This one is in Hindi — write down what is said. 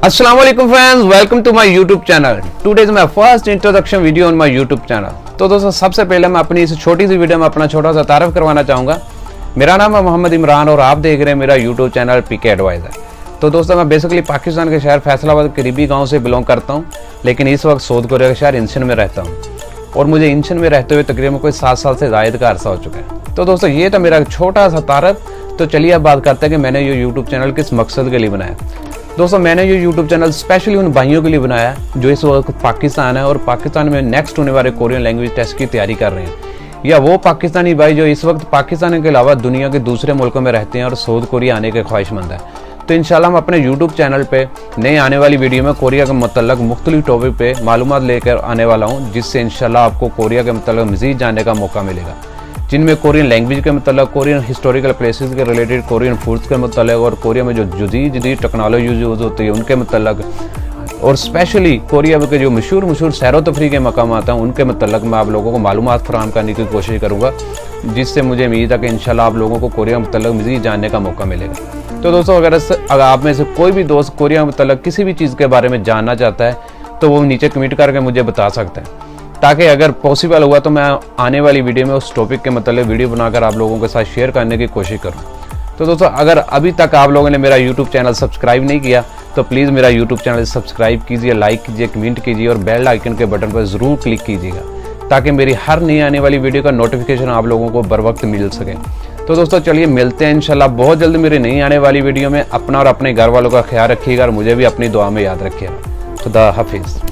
अस्सलाम वालेकुम friends, welcome to my YouTube channel. Today is my first introduction video on my YouTube channel. तो दोस्तों, सबसे पहले मैं अपनी इस छोटी सी वीडियो में अपना छोटा सा तारफ करवाना चाहूँगा। मेरा नाम है मोहम्मद इमरान और आप देख रहे हैं मेरा यूट्यूब चैनल पीके एडवाइजर। तो दोस्तों, मैं बेसिकली पाकिस्तान के शहर फैसलाबाद करीबी गाँव से बिलोंग करता हूँ, लेकिन इस वक्त साउथ कोरिया के शहर इंशन में रहता हूँ और मुझे इंशन में रहते हुए तकरीबन कोई 7 साल से जायद का अरसा हो चुका है। तो दोस्तों, ये था मेरा छोटा सा तारफ। तो चलिए अब बात करते हैं कि मैंने ये यूट्यूब चैनल किस मकसद के लिए बनाया। दोस्तों, मैंने ये यूट्यूब चैनल स्पेशली उन भाइयों के लिए बनाया जो इस वक्त पाकिस्तान है और पाकिस्तान में नेक्स्ट होने वाले कोरियन लैंग्वेज टेस्ट की तैयारी कर रहे हैं, या वो पाकिस्तानी भाई जो इस वक्त पाकिस्तान के अलावा दुनिया के दूसरे मुल्कों में रहते हैं और साउथ कोरिया आने के ख्वाहिशमंद है। तो इंशाल्लाह हम अपने यूट्यूब चैनल पे नए आने वाली वीडियो में कोरिया के मतलब मुख्तलिफ टॉपिक पे मालूमात लेकर आने वाला हूँ, जिससे इंशाल्लाह आपको कोरिया के मतलब मज़ीद जानने का मौका मिलेगा, जिनमें कोरियन लैंग्वेज के मतलब, कोरियन हिस्टोरिकल प्लेसेस के रिलेटेड, कोरियन फूड्स के मतलब और कोरिया में जो जदीद टेक्नोलॉजी यूज़ होती है उनके मतलब, और स्पेशली कोरिया के जो मशहूर सैर व तफरी के मकाम हैं उनके मतलब मैं आप लोगों को मालूमात फराहम करने की कोशिश करूँगा, जिससे मुझे उम्मीद है कि इंशाल्लाह आप लोगों को कोरिया के मतलब मज़ीद जानने का मौका मिलेगा। तो दोस्तों, अगर आप में से कोई भी दोस्त कोरिया मतलब किसी भी चीज़ के बारे में जानना चाहता है तो वो नीचे कमेंट करके मुझे बता सकते हैं, ताकि अगर पॉसिबल हुआ तो मैं आने वाली वीडियो में उस टॉपिक के मतलब वीडियो बनाकर आप लोगों के साथ शेयर करने की कोशिश करूँ। तो दोस्तों, अगर अभी तक आप लोगों ने मेरा यूट्यूब चैनल सब्सक्राइब नहीं किया तो प्लीज़ मेरा यूट्यूब चैनल सब्सक्राइब कीजिए, लाइक कीजिए, कमेंट कीजिए और बेल आइकन के बटन पर ज़रूर क्लिक कीजिएगा, ताकि मेरी हर नई आने वाली वीडियो का नोटिफिकेशन आप लोगों को बर वक्त मिल सके। तो दोस्तों, चलिए मिलते हैं इंशाल्लाह बहुत जल्द मेरी नई आने वाली वीडियो में। अपना और अपने घर वालों का ख्याल रखिएगा और मुझे भी अपनी दुआ में याद रखिएगा। खुदा हाफिज़।